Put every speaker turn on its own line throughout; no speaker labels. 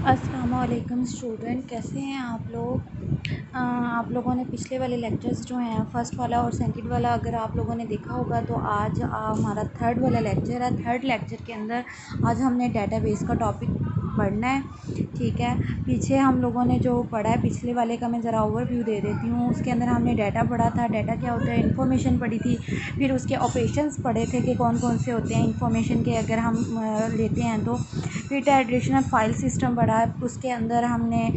अस्सलामुअलैकुम स्टूडेंट, कैसे हैं आप लोग। आप लोगों ने पिछले वाले लेक्चर्स जो हैं फ़र्स्ट वाला और सेकंड वाला अगर आप लोगों ने देखा होगा तो आज हमारा थर्ड वाला लेक्चर है। थर्ड लेक्चर के अंदर आज हमने डेटाबेस का टॉपिक पढ़ना है। ठीक है, पीछे हम लोगों ने जो पढ़ा है पिछले वाले का मैं ज़रा ओवरव्यू दे देती हूँ। उसके अंदर हमने डाटा पढ़ा था, डाटा क्या होता है, इन्फॉर्मेशन पढ़ी थी। फिर उसके ऑपरेशंस पढ़े थे कि कौन कौन से होते हैं इन्फॉर्मेशन के अगर हम लेते हैं तो। फिर ट्रेडिशनल फ़ाइल सिस्टम पढ़ा, उसके अंदर हमने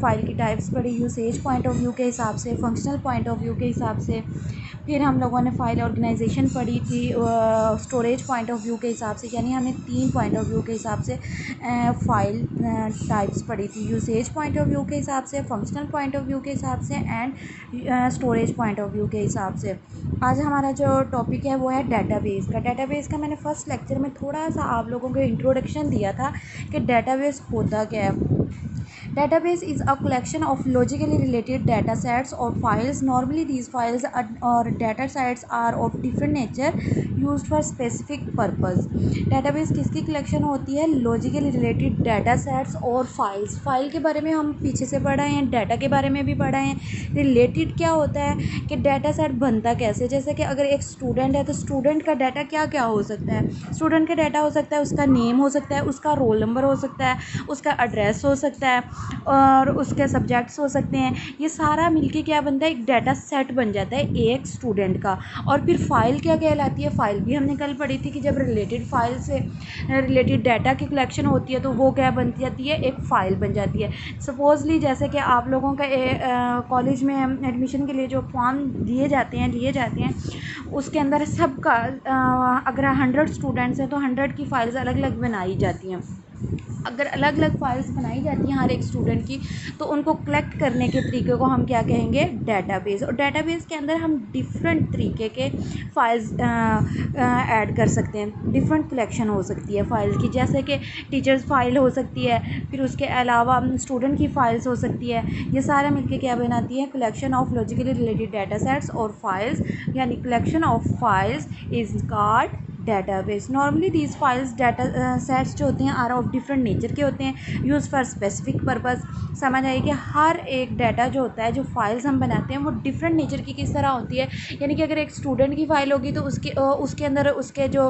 फ़ाइल की टाइप्स पढ़ी, यूसेज पॉइंट ऑफ व्यू के हिसाब से, फंक्शनल पॉइंट ऑफ व्यू के हिसाब से। फिर हम लोगों ने फ़ाइल ऑर्गेनाइजेशन पढ़ी थी स्टोरेज पॉइंट ऑफ व्यू के हिसाब से, यानी हमने 3 पॉइंट ऑफ व्यू के हिसाब से फ़ाइल टाइप्स पढ़ी थी, यूसेज पॉइंट ऑफ व्यू के हिसाब से, फंक्शनल पॉइंट ऑफ व्यू के हिसाब से and storage point of view के हिसाब से। आज हमारा जो टॉपिक है वो है डेटाबेस का। डेटाबेस का मैंने फ़र्स्ट लेक्चर में थोड़ा सा आप लोगों को इंट्रोडक्शन दिया था कि डेटाबेस होता क्या है। Database is a collection of logically related data sets or files. Normally these files or data sets are of different nature used for specific purpose. Database किसकी collection होती है, logically related data sets और files. File के बारे में हम पीछे से पढ़ा है, डाटा के बारे में भी पढ़ा है। रिलेटेड क्या होता है कि डाटा सेट बनता कैसे, जैसे कि अगर एक स्टूडेंट है तो स्टूडेंट का डाटा क्या क्या हो सकता है। स्टूडेंट का डाटा हो सकता है उसका नेम हो सकता है, उसका रोल नंबर हो सकता है, उसका एड्रेस हो सकता है और उसके सब्जेक्ट्स हो सकते हैं। ये सारा मिलके क्या बनता है, एक डाटा सेट बन जाता है एक स्टूडेंट का। और फिर फ़ाइल क्या कहलाती है, फ़ाइल भी हमने कल पढ़ी थी कि जब रिलेटेड फ़ाइल से रिलेटेड डाटा की कलेक्शन होती है तो वो क्या बन जाती है, एक फ़ाइल बन जाती है। सपोजली जैसे कि आप लोगों का कॉलेज में एडमिशन के लिए जो फॉर्म लिए जाते हैं उसके अंदर सबका अगर 100 स्टूडेंट्स हैं तो 100 की फ़ाइल्स अलग अलग बनाई जाती हैं। अगर अलग अलग फ़ाइल्स बनाई जाती हैं हर एक स्टूडेंट की तो उनको कलेक्ट करने के तरीके को हम क्या कहेंगे, डेटाबेस। और डेटाबेस के अंदर हम डिफरेंट तरीके के फ़ाइल्स ऐड कर सकते हैं। डिफरेंट कलेक्शन हो सकती है फ़ाइल्स की, जैसे कि टीचर्स फ़ाइल हो सकती है, फिर उसके अलावा स्टूडेंट की फ़ाइल्स हो सकती है। ये सारा मिलके क्या बनाती है, collection of logically related data sets और फाइल्स, यानी collection of files is called database. Normally these files data sets जो होते हैं आर ऑफ डिफरेंट नेचर के होते हैं, यूज़ फॉर स्पेसिफिक पर्पस। समझ आइए कि हर एक डाटा जो होता है, जो फाइल्स हम बनाते हैं वो डिफरेंट नेचर की किस तरह होती है। यानी कि अगर एक स्टूडेंट की फ़ाइल होगी तो उसके अंदर उसके जो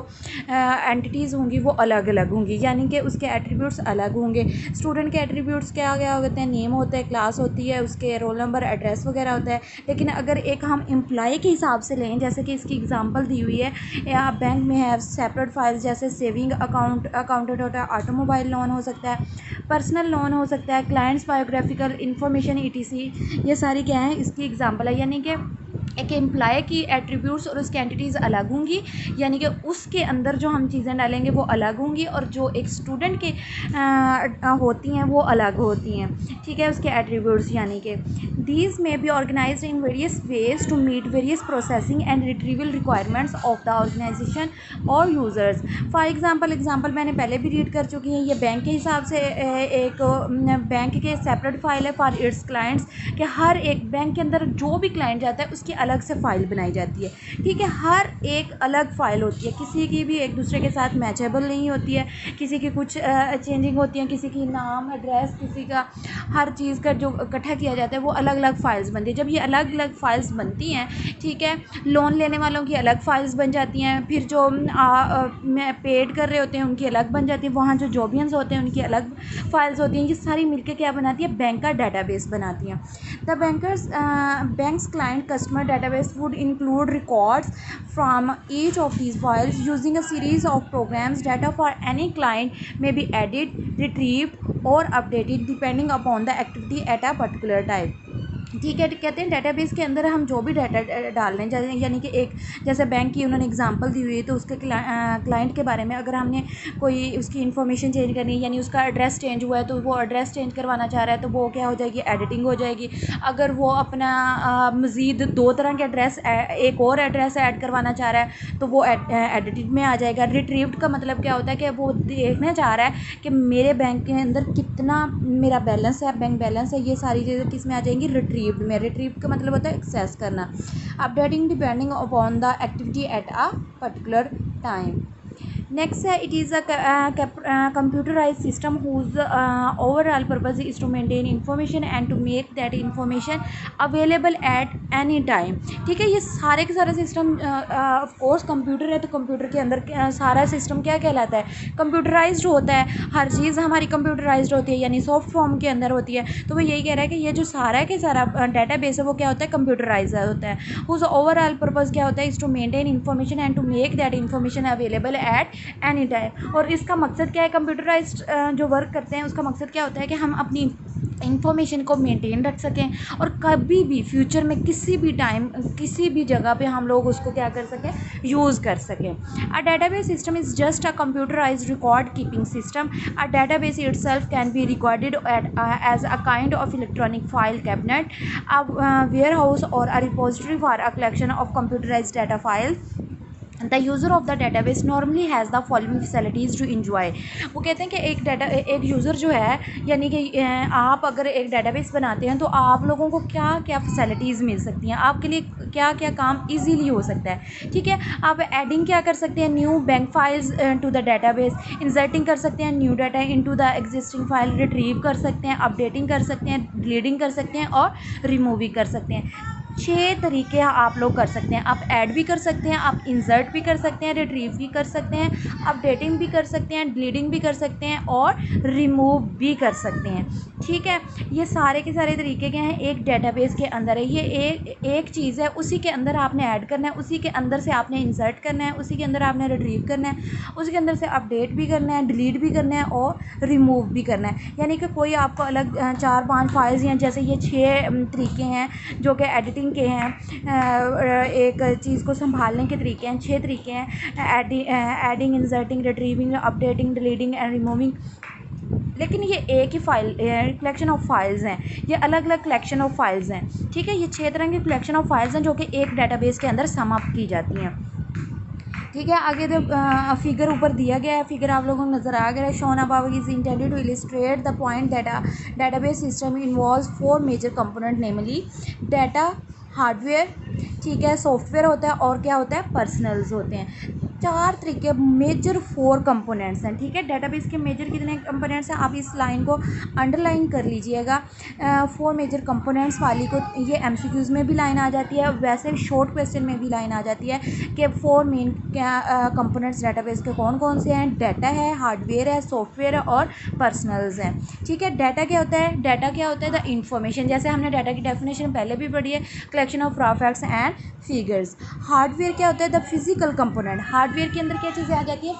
एंटिटीज़ होंगी वो अलग अलग होंगी, यानी कि उसके एट्रीब्यूट्स अलग होंगे। स्टूडेंट के एट्रीब्यूट्स क्या क्या होते हैं, नेम होता है, क्लास होती है, उसके रोल नंबर, एड्रेस वगैरह होता है। लेकिन अगर एक हम एम्प्लॉय के हिसाब से लें, जैसे कि इसकी एग्जांपल दी हुई है, या बैंक में है सेपरेट फाइल्स, जैसे सेविंग अकाउंटेड होता है, ऑटोमोबाइल लोन हो सकता है, पर्सनल लोन हो सकता है, क्लाइंट्स बायोग्राफिकल इन्फॉर्मेशन ईटीसी, ये सारी क्या है इसकी एग्जांपल है। यानी कि एक एम्प्लॉय की एट्रीब्यूट्स और उसकी एंटिटीज़ अलग होंगी, यानी कि उसके अंदर जो हम चीज़ें डालेंगे वो अलग होंगी, और जो एक स्टूडेंट की होती हैं वो अलग होती हैं। ठीक है, उसके एट्रीब्यूट्स, यानी कि these may be organised in various ways to meet various processing and retrieval requirements of the organisation और यूज़र्स। फॉर एग्जांपल मैंने पहले भी रीड कर चुकी हैं। ये बैंक के हिसाब से एक बैंक के सेपरेट फ़ाइल है फॉर इट्स क्लाइंट्स, कि हर एक बैंक के अंदर जो भी क्लाइंट जाता है उसकी अलग से फ़ाइल बनाई जाती है। ठीक है, हर एक अलग फ़ाइल होती है, किसी की भी एक दूसरे के साथ मैचेबल नहीं होती है, किसी की कुछ चेंजिंग होती है, किसी की नाम, एड्रेस, किसी का हर चीज़ का जो इकट्ठा किया जाता है वो अलग अलग फ़ाइल्स बनती है। जब ये अलग अलग फ़ाइल्स बनती हैं, ठीक है, लोन लेने वालों की अलग फ़ाइल्स बन जाती हैं, फिर जो पेड कर रहे होते हैं उनकी अलग बन जाती है, वहाँ जो जॉबियंस होते हैं उनकी अलग फ़ाइल्स होती हैं। ये सारी मिलके क्या बनाती है, बैंक का डाटाबेस बनाती हैं। The bank's client customer database would include records from each of these files using a series of programs. Data for any client may be added, retrieved or updated depending upon the activity at a particular time. ठीक है, कहते हैं database के अंदर हम जो भी data डाल रहे हैं, यानी कि एक जैसे बैंक की उन्होंने एग्जांपल दी हुई है, तो उसके क्लाइंट के बारे में अगर हमने कोई उसकी इन्फॉर्मेशन चेंज करनी है, यानी उसका एड्रेस चेंज हुआ है तो वो एड्रेस चेंज करवाना चाह रहा है तो वो क्या हो जाएगी, एडिटिंग हो जाएगी। अगर वो अपना मज़ीद 2 तरह के एड्रेस एक और एड्रेस ऐड करवाना चाह रहा है तो वो एडिटेड में आ जाएगा। रिट्रीव्ड का मतलब क्या होता है कि वो देखना चाह रहा है कि मेरे बैंक के अंदर कितना मेरा बैलेंस है, बैंक बैलेंस है, ये सारी चीज़ें किस में आ जाएंगी, रिट्रीव्ड में। रिट्रीव्ड का मतलब होता है एक्सेस करना। Updating depending upon the activity at a particular time. Next है it is a computerise system whose overall purpose is to maintain information and to make that information available at any time. ठीक है, ये सारे के सारे system of course computer है, तो computer के अंदर सारा सिस्टम क्या कहलाता है, कंप्यूटराइज्ड होता है। हर चीज़ हमारी कंप्यूटराइज्ड होती है, यानी सॉफ्ट फॉर्म के अंदर होती है। तो वो यही कह रहा है कि ये जो सारा के सारा डाटा बेस है वो क्या होता है, कंप्यूटराइज होता है। उस ओवरऑल पर्पज़ क्या होता है, is to maintain information and to make that information available at any time. और इसका मकसद क्या है, कंप्यूटराइज्ड जो वर्क करते हैं उसका मकसद क्या होता है कि हम अपनी इंफॉर्मेशन को मेंटेन रख सकें और कभी भी फ्यूचर में किसी भी टाइम किसी भी जगह पे हम लोग उसको क्या कर सकें, यूज़ कर सकें। A database system is just a computerised record keeping system. A database itself can be recorded as a kind of electronic file cabinet, a warehouse or a repository for a collection of computerized data files. The user of the database normally has the following facilities to enjoy. वो कहते हैं कि एक user जो है, यानी कि आप अगर एक डेटाबेस बनाते हैं तो आप लोगों को क्या क्या फैसिलिटीज़ मिल सकती हैं, आपके लिए क्या क्या काम इजीली हो सकता है। ठीक है, आप एडिंग क्या कर सकते हैं, new bank files to the database, inserting कर सकते हैं new data into the existing file, retrieve कर सकते हैं, अपडेटिंग कर सकते हैं, डिलीटिंग कर सकते हैं और रिमूव भी कर सकते हैं। 6 तरीके आप लोग कर सकते हैं। आप ऐड भी कर सकते हैं, आप इंसर्ट भी कर सकते हैं, रिट्रीव भी कर सकते हैं, अपडेटिंग भी कर सकते हैं, डिलीटिंग भी कर सकते हैं और रिमूव भी कर सकते हैं। ठीक है, ये सारे के सारे तरीके क्या हैं, एक डेटाबेस के अंदर है। ये एक चीज़ है, उसी के अंदर आपने ऐड करना है, उसी के अंदर से आपने इंसर्ट करना है, उसी के अंदर आपने रिट्रीव करना है, उसी के अंदर से अपडेट भी करना है, डिलीट भी करना है और रिमूव भी करना है। यानी कि कोई आपको अलग 4-5 फाइल्स या जैसे ये 6 तरीके हैं जो कि एडिटिंग के हैं, एक चीज़ को संभालने के तरीके हैं, 6 तरीके हैं, adding, inserting, retrieving, updating, deleting and removing. लेकिन ये एक ही फाइल कलेक्शन ऑफ फाइल्स हैं, ये अलग अलग कलेक्शन ऑफ फाइल्स हैं। ठीक है, ये 6 तरह की कलेक्शन ऑफ फाइल्स हैं जो कि एक डेटाबेस के अंदर सम अप की जाती हैं। ठीक है, आगे जो फिगर ऊपर दिया गया है, फिगर आप लोगों को नज़र आ गया है, shown above is intended to illustrate the point that database system involves 4 major component, namely data, hardware, ठीक है, सॉफ्टवेयर होता है और क्या होता है, पर्सनल्स होते हैं। 4 तरीके मेजर 4 कंपोनेंट्स हैं। ठीक है, डेटाबेस के मेजर कितने कंपोनेंट्स हैं, आप इस लाइन को अंडरलाइन कर लीजिएगा। 4 मेजर कंपोनेंट्स वाली को ये एमसीक्यूज़ में भी लाइन आ जाती है, वैसे शॉर्ट क्वेश्चन में भी लाइन आ जाती है कि 4 मेन कंपोनेंट्स डेटाबेस के कौन कौन से हैं। डाटा है, हार्डवेयर है, सॉफ्टवेयर है और पर्सनल्स हैं। ठीक है, डाटा क्या होता है, डाटा क्या होता है, द इंफॉर्मेशन, जैसे हमने डाटा की डेफिनेशन पहले भी पढ़ी है, collection of raw facts and figures. Hardware क्या होता है, द फिजिकल कंपोनेंट, हार्डवेयर के अंदर क्या चीज़ें आ जाती है,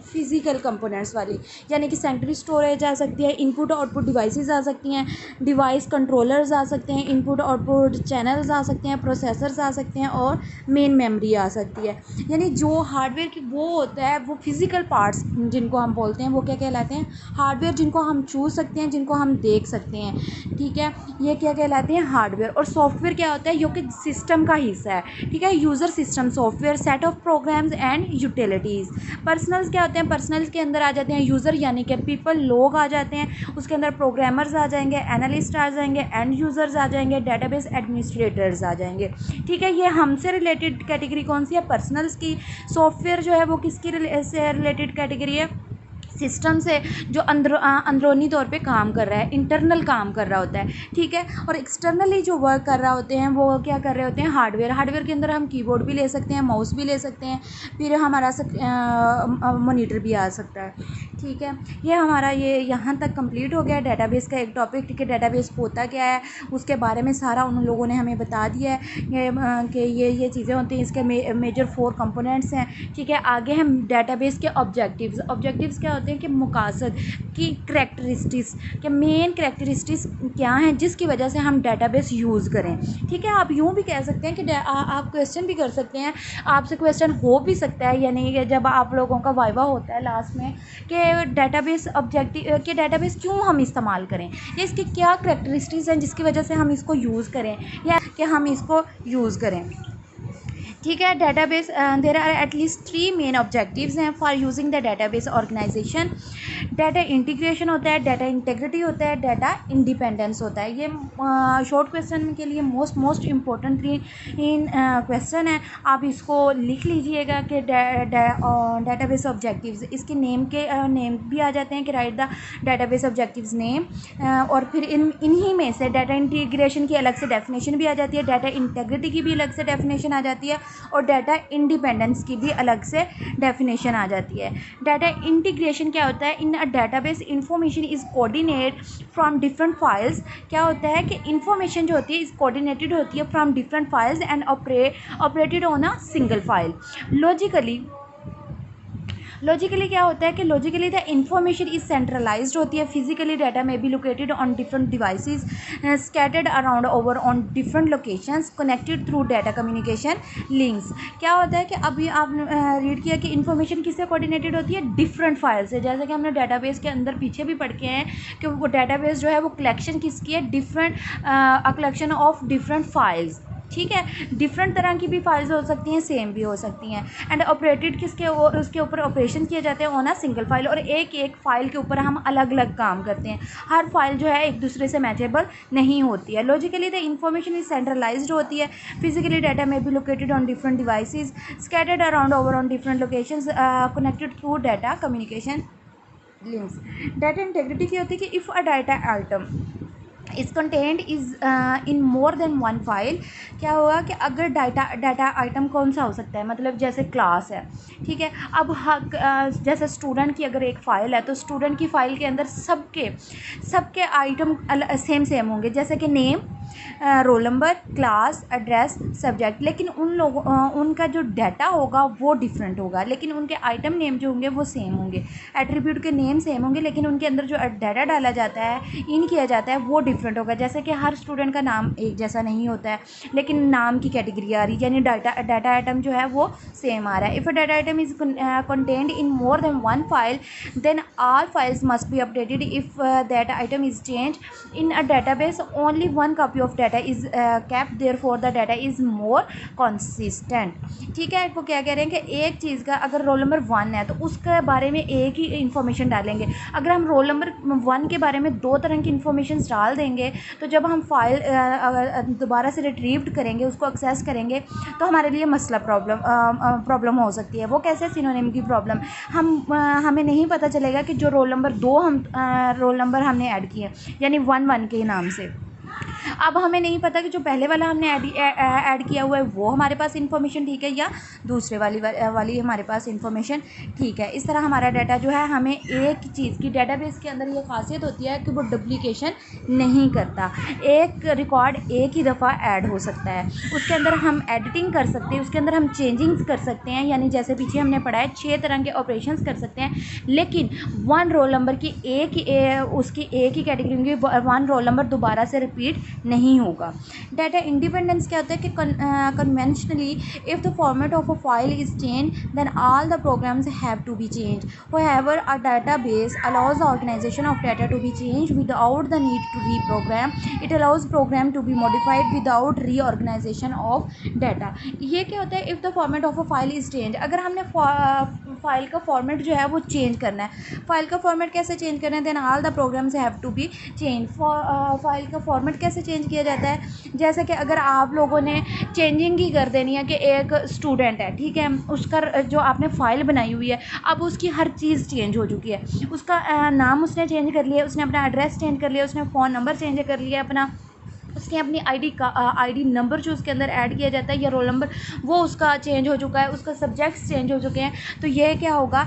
फिजिकल कंपोनेंट्स वाली, यानी कि सेंट्रल स्टोरेज आ सकती है, इनपुट आउटपुट डिवाइसेस आ सकती हैं, डिवाइस कंट्रोलर्स आ सकते हैं, इनपुट आउटपुट चैनल्स आ सकते हैं, प्रोसेसर्स आ सकते हैं और मेन मेमोरी आ सकती है। यानी जो हार्डवेयर की वो होता है, वो फिजिकल पार्ट्स जिनको हम बोलते हैं वो क्या कहलाते हैं, हार्डवेयर, जिनको हम छू सकते हैं, जिनको हम देख सकते हैं। ठीक है, ये क्या कहलाते हैं, हार्डवेयर। और सॉफ्टवेयर क्या होता है, जो कि सिस्टम का हिस्सा है। ठीक है, user system software, set of programs and utilities. Personnels क्या होते हैं, पर्सनल्स के अंदर आ जाते हैं यूज़र, यानी कि पीपल, लोग आ जाते हैं, उसके अंदर प्रोग्रामर्स आ जाएंगे, एनालिस्ट आ जाएंगे, एंड यूज़र्स आ जाएंगे, डेटाबेस एडमिनिस्ट्रेटर्स आ जाएंगे। ठीक है, ये हमसे रिलेटेड कैटेगरी कौन सी है, पर्सनल्स की। सॉफ्टवेयर जो है वो किसकी से रिलेटेड कैटेगरी है, सिस्टम से, जो अंदरूनी तौर पे काम कर रहा है, इंटरनल काम कर रहा होता है। ठीक है, और एक्सटर्नली जो वर्क कर रहा होते हैं वो क्या कर रहे होते हैं, हार्डवेयर। हार्डवेयर के अंदर हम कीबोर्ड भी ले सकते हैं, माउस भी ले सकते हैं, फिर हमारा मॉनिटर भी आ सकता है। ठीक है, ये हमारा ये यहाँ तक कंप्लीट हो गया डेटाबेस का एक टॉपिक। ठीक है, डेटाबेस होता क्या है उसके बारे में सारा उन लोगों ने हमें बता दिया है कि ये चीज़ें होती हैं, इसके मेजर 4 कंपोनेंट्स हैं। ठीक है, आगे हम डेटाबेस के ऑब्जेक्टिव्स क्या होते हैं कि मकासद की करैक्टरिस्टिक्स के मेन करैक्टरिस्टिक्स क्या हैं जिसकी वजह से हम डेटाबेस यूज़ करें। ठीक है, आप यूँ भी कह सकते हैं कि आप क्वेश्चन भी कर सकते हैं, आपसे क्वेश्चन हो भी सकता है, यानी कि जब आप लोगों का वाइवा होता है लास्ट में कि डेटाबेस ऑब्जेक्टिव कि डेटाबेस क्यों हम इस्तेमाल करें या इसकी क्या करैक्टरिस्टिक्स हैं जिसकी वजह से हम इसको यूज़ करें या कि हम इसको यूज़ करें। ठीक है। Database there are at least 3 main objectives हैं for using the database organisation. Data integration होता है, डाटा इंटेग्रिटी होता है, डाटा इंडिपेंडेंस होता है। ये शॉर्ट क्वेश्चन के लिए मोस्ट इम्पोर्टेंट 3 क्वेश्चन है। आप इसको लिख लीजिएगा कि डेटाबेस ऑब्जेक्टिव्स, इसके नेम भी आ जाते हैं कि right the database objectives name, और फिर इन्हीं में से डाटा इंटीग्रेशन की अलग से डेफिनेशन भी आ जाती है, डाटा इंटेग्रिटी की भी अलग से डेफिनेशन आ जाती है, और डाटा इंडिपेंडेंस की भी अलग से डेफिनेशन आ जाती है। डाटा इंटीग्रेशन क्या होता है? In a database information is coordinate from different files. क्या होता है कि इंफॉर्मेशन जो होती है इज़ कोऑर्डिनेटेड होती है from different files and operated on a single file. Logically क्या होता है कि logically the information is centralised होती है। फिजिकली डाटा में be located on different devices scattered around over on different locations connected through data communication links. क्या होता है कि अभी आपने रीड किया कि इंफॉर्मेशन किससे कोऑर्डिनेटेड होती है? डिफरेंट फाइल से। जैसे कि हमने डाटाबेस के अंदर पीछे भी पढ़ के हैं कि वो डाटाबेस जो है वो कलेक्शन किसकी है? Different collection of different files. ठीक है, डिफरेंट तरह की भी फाइल्स हो सकती हैं, सेम भी हो सकती हैं। एंड ऑपरेटेड किसके और उसके ऊपर ऑपरेशन किए जाते हैं ऑन अ सिंगल फाइल, और एक एक फाइल के ऊपर हम अलग अलग काम करते हैं। हर फाइल जो है एक दूसरे से मैचेबल नहीं होती है। Logically the information is centralised होती है। फिजिकली डाटा में be located on different devices scattered around over on different locations connected through data communication links. Data integrity की होती है कि if a data item is content is in more than one file. क्या होगा कि अगर data item कौन सा हो सकता है? मतलब जैसे क्लास है, ठीक है। अब जैसे स्टूडेंट की अगर एक फ़ाइल है तो स्टूडेंट की फ़ाइल के अंदर सबके आइटम सेम होंगे, जैसे कि name, roll number, class, address, subject. लेकिन उनका जो डाटा होगा वो डिफरेंट होगा, लेकिन उनके आइटम नेम जो होंगे वो सेम होंगे। एट्रीब्यूट के नेम सेम होंगे, लेकिन उनके अंदर जो डाटा डाला जाता है, इन किया जाता है, वो डिफरेंट होगा। जैसे कि हर स्टूडेंट का नाम एक जैसा नहीं होता है, लेकिन नाम की कैटेगरी आ रही है, यानी डाटा आइटम जो है वो सेम आ रहा है। If a data item is contained in more than one file then all files must be updated. If that item is change in a database only one copy of data is kept, therefore the data is more consistent. ठीक है, वो क्या कह रहे हैं कि एक चीज़ का अगर रोल नंबर 1 है तो उसके बारे में एक ही इंफॉर्मेशन डालेंगे। अगर हम रोल नंबर 1 के बारे में 2 तरह की इंफॉर्मेशन डाल देंगे तो जब हम फाइल दोबारा से रिट्रीव्ड करेंगे, उसको एक्सेस करेंगे, तो हमारे लिए मसला प्रॉब्लम हो सकती है। वो कैसे? सिनोनिम की प्रॉब्लम। हमें नहीं पता चलेगा कि जो रोल नंबर 2 रोल नंबर हमने ऐड किए, यानी 1 के नाम से, अब हमें नहीं पता कि जो पहले वाला हमने ऐड किया हुआ है वो हमारे पास इन्फॉर्मेशन ठीक है या दूसरे वाली हमारे पास इन्फॉर्मेशन ठीक है। इस तरह हमारा डाटा जो है, हमें एक चीज़ की डेटाबेस के अंदर ये खासियत होती है कि वो डुप्लीकेशन नहीं करता। एक रिकॉर्ड एक ही दफ़ा ऐड हो सकता है, उसके अंदर हम एडिटिंग कर सकते हैं, उसके अंदर हम चेंजिंग्स कर सकते हैं, यानी जैसे पीछे हमने पढ़ा है 6 तरह के ऑपरेशंस कर सकते हैं। लेकिन 1 रोल नंबर की उसकी एक ही कैटेगरी में 1 रोल नंबर दोबारा से रिपीट नहीं होगा। डाटा इंडिपेंडेंस क्या होता है कि conventionally if the format of a file is change then all the programs have to be change. However a database allows the organisation of data to be change without the need to reprogram. It allows program to be modified without reorganisation of data. ये क्या होता है? If the format of a file is change, अगर हमने file का format जो है वो चेंज करना है, फाइल का फॉर्मेट कैसे चेंज करना है? Then all the programs have to be change. File का फॉर्मेट कैसे चेंज किया जाता है? जैसे कि अगर आप लोगों ने चेंजिंग ही कर देनी है कि एक स्टूडेंट है, ठीक है, उसका जो आपने फ़ाइल बनाई हुई है, अब उसकी हर चीज़ चेंज हो चुकी है। उसका नाम उसने चेंज कर लिया, उसने अपना एड्रेस चेंज कर लिया, उसने फ़ोन नंबर चेंज कर लिया अपना, उसने अपनी आईडी नंबर जो उसके अंदर ऐड किया जाता है या रोल नंबर वो उसका चेंज हो चुका है, उसका सब्जेक्ट्स चेंज हो चुके हैं, तो ये क्या होगा?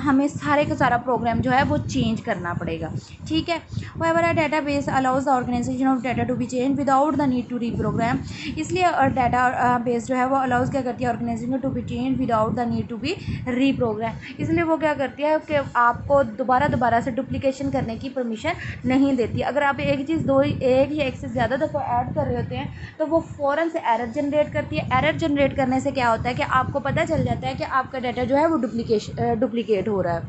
हमें सारे का सारा प्रोग्राम जो है वो चेंज करना पड़ेगा। ठीक है, however a database allows the organisation of data to be change without the need to reprogram. इसलिए डाटा बेस जो है वो अलाउज क्या करती है? Organisation to be change without the need to be reprogram. इसलिए वो क्या करती है कि आपको दोबारा से डुप्लीकेशन करने की परमिशन नहीं देती। अगर आप एक चीज़ एक या एक से ज़्यादा दफ़ा ऐड कर रहे होते हैं तो वो फ़ौरन से एरर जनरेट करती है। एरर जनरेट करने से क्या होता है कि आपको पता चल जाता है कि आपका डाटा जो है वो डुप्लीकेट हो रहा है।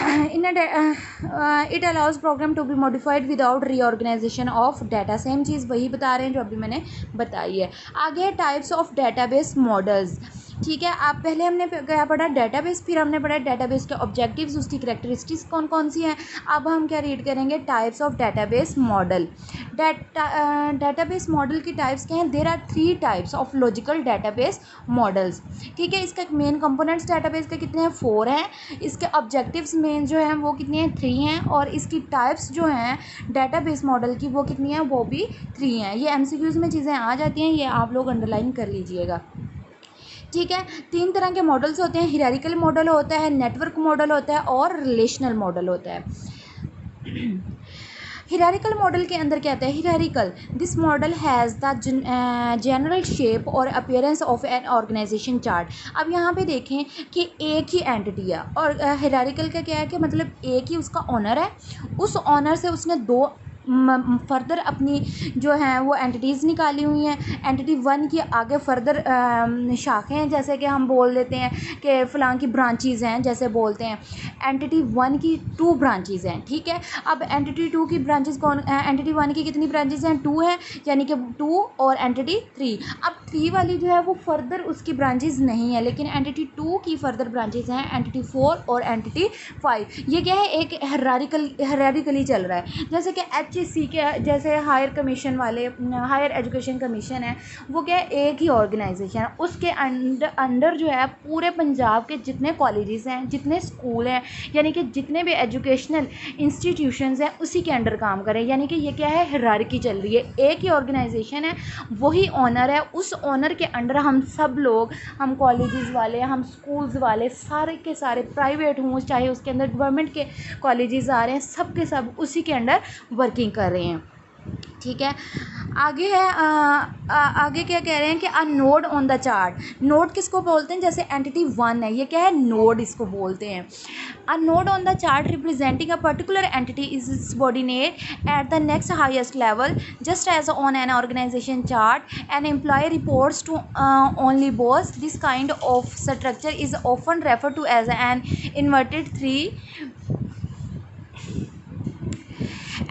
In it allows program to be modified without reorganisation of data. Same चीज़ वही बता रहे हैं जो अभी मैंने बताई है। आगे टाइप्स ऑफ डेटाबेस मॉडल्स। ठीक है, आप पहले हमने क्या पढ़ा, डेटाबेस, फिर हमने पढ़ा डेटाबेस के ऑब्जेक्टिव्स, उसकी करैक्टरिस्टिक्स कौन कौन सी हैं। अब हम क्या रीड करेंगे, types of database model. Database model की टाइप्स क्या हैं, there are 3 types of logical database models. ठीक है, इसका मेन कंपोनेंट्स डेटाबेस के कितने हैं, 4 हैं। इसके ऑब्जेक्टिव्स मेन जो हैं वो कितने हैं, 3 हैं। और इसकी टाइप्स जो हैं डेटाबेस मॉडल की वो कितनी हैं, वो भी 3 हैं। ये MCQs में चीज़ें आ जाती हैं, ये आप लोग अंडरलाइन कर लीजिएगा। ठीक है, 3 तरह के मॉडल्स होते हैं, हिरारिकल मॉडल होता है, नेटवर्क मॉडल होता है और रिलेशनल मॉडल होता है। हिरारिकल मॉडल के अंदर क्या आता है, hierarchical, this model has the general shape और appearance of an organisation chart. अब यहाँ पे देखें कि एक ही एंटिटी है और हिरारिकल का क्या है कि मतलब एक ही उसका ऑनर है, उस ऑनर से उसने 2 फर्दर अपनी जो हैं वो एंटिटीज़ निकाली हुई हैं। एंटिटी 1 की आगे फर्दर शाखें हैं, जैसे कि हम बोल देते हैं कि फ़लाँ की ब्रांचेज़ हैं, जैसे बोलते हैं एंटिटी 1 की 2 ब्रांचेज़ हैं। ठीक है, अब एंटिटी 2 की ब्रांचेज़ कौन, एंटिटी 1 की कितनी ब्रांचेज़ हैं, 2 हैं, यानी कि 2 और एंटिटी 3। अब 3 वाली जो है वो फर्दर उसकी ब्रांचेज़ नहीं है, लेकिन एंटिटी 2 की फर्दर ब्रांचेज़ हैं, एंटिटी 4 और एंटिटी 5। ये क्या है, एक हिरारिकली चल रहा है। जैसे कि HEC के जैसे हायर कमीशन वाले, हायर एजुकेशन कमीशन है, वो क्या है, एक ही ऑर्गेनाइजेशन है। उसके अंडर जो है पूरे पंजाब के जितने कॉलेजेस हैं, जितने स्कूल हैं, यानी कि जितने भी एजुकेशनल इंस्टीट्यूशंस हैं, उसी के अंडर काम करें। यानी कि ये क्या है, हिरार्की चल रही है, एक ही ऑर्गेनाइजेशन है, वही ऑनर है, उस ऑनर के अंडर हम सब लोग, हम कॉलेजेस वाले, हम स्कूल्स वाले, सारे के सारे प्राइवेट हों चाहे उसके अंदर गवर्नमेंट के कॉलेजेस आ रहे हैं, सब के सब उसी के अंडर वर्किंग कर रहे हैं। ठीक है, आगे है आगे क्या कह रहे हैं कि अ node on the chart. Node किसको बोलते हैं, जैसे एंटिटी 1 है, ये क्या है, नोड इसको बोलते हैं। A node on the chart representing a particular entity is subordinate at the next highest level, just as on an organisation chart an employee reports to only boss. This kind of structure is often refer to as an inverted 3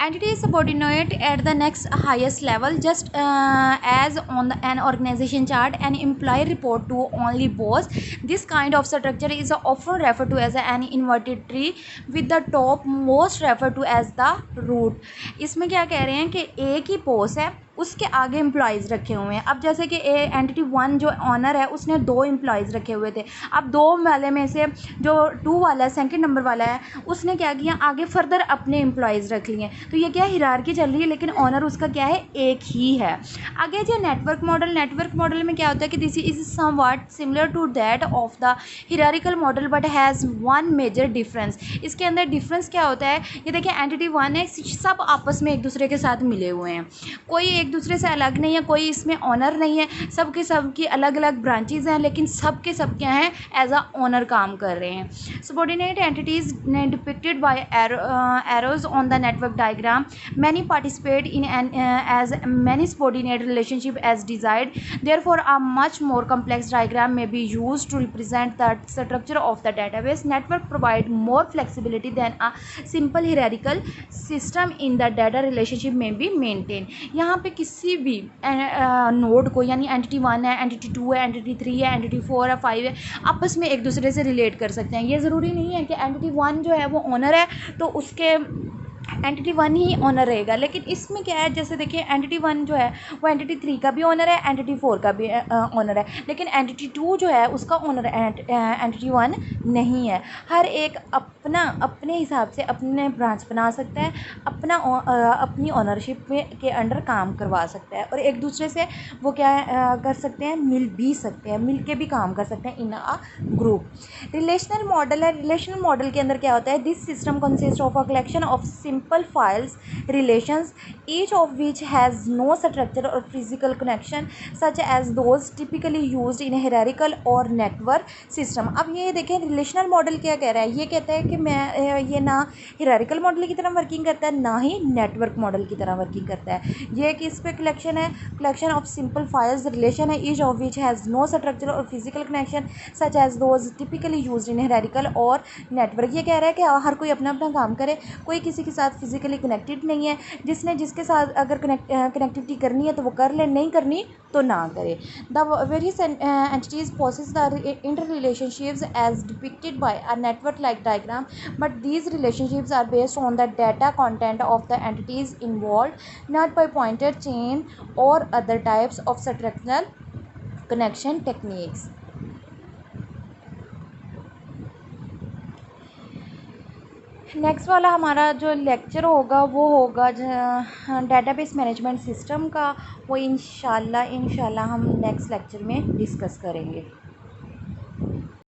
entity is subordinate at the next highest level, just as on an organization chart an employee report to only boss. This kind of structure is often referred to as an inverted tree with the top most referred to as the root. इसमें क्या कह रहे हैं कि एक ही बोस है, उसके आगे एम्प्लॉयज़ रखे हुए हैं। अब जैसे कि एंटिटी 1 जो ऑनर है उसने 2 एम्प्लॉयज़ रखे हुए थे। अब 2 वाले में से जो 2 वाला है, सेकंड नंबर वाला है, उसने क्या किया, आगे फर्दर अपने एम्प्लॉयज़ रख लिए। तो ये क्या है, हिरार्की चल रही है, लेकिन ऑनर उसका क्या है, एक ही है। आगे जो नेटवर्क मॉडल, नेटवर्क मॉडल में क्या होता है कि this is somewhat similar to that of the hierarchical model but has one major difference. इसके अंदर डिफरेंस क्या होता है, ये देखिए एंटिटी 1 है, सब आपस में एक दूसरे के साथ मिले हुए हैं, कोई एक दूसरे से अलग नहीं है, कोई इसमें ऑनर नहीं है, सबके सब की अलग अलग ब्रांचेज हैं, लेकिन सब के सब क्या हैं, एज अ ऑनर काम कर रहे हैं। Subordinate entities depicted by arrows on the network diagram, many participate in as many subordinate relationship as desired, therefore a much more complex diagram may be used to represent the structure of the database. Network provide more flexibility than a simple hierarchical system in the data relationship may be maintained. यहाँ पे किसी भी node को, यानी entity 1 है, entity 2 है, entity 3 है, entity 4 है, 5 है, आपस में एक दूसरे से रिलेट कर सकते हैं। ये ज़रूरी नहीं है कि एंटिटी 1 जो है वो ऑनर है तो उसके एंटिटी 1 ही ऑनर रहेगा, लेकिन इसमें क्या है, जैसे देखिए एंटिटी 1 जो है वो एंटिटी 3 का भी ऑनर है, एंटिटी 4 का भी ऑनर है, लेकिन एंटिटी 2 जो है उसका ऑनर एंटिटी 1 नहीं है। हर एक अपना अपने हिसाब से अपने ब्रांच बना सकता है, अपना अपनी ऑनरशिप के अंडर काम करवा सकता है, और एक दूसरे से वो क्या कर सकते हैं, मिल भी सकते हैं, मिल के भी काम कर सकते हैं इन अ ग्रुप। रिलेशनल मॉडल है, रिलेशनल मॉडल के अंदर क्या होता है, this system consist of a collection of simple files relations, each of which has no structure or physical connection such as those typically used in hierarchical or network system। अब ये देखें relational model क्या कह रहा है, ये कहता है कि ये ना hierarchical मॉडल की तरह वर्किंग करता है ना ही नेटवर्क मॉडल की तरह वर्किंग करता है। ये किस पे कलेक्शन है, collection of simple files relation है, each of which has no structure or physical connection such as those typically use in हierarchical और नेटवर्क। ये कह रहा है कि हर कोई अपना अपना काम करे, कोई किसी के साथ फिजिकली कनेक्टेड नहीं है, जिसने जिसके साथ अगर कनेक्टिविटी करनी है तो वो कर ले, नहीं करनी तो ना करे। The various entities possess the interrelationships as depicted by a network like diagram, but these relationships are based on the data content of the entities involved, not by pointer chain or other types of structural connection techniques। Next वाला हमारा जो lecture होगा वो होगा database management system का। वो इंशाल्लाह हम नेक्स्ट लेक्चर में डिस्कस करेंगे।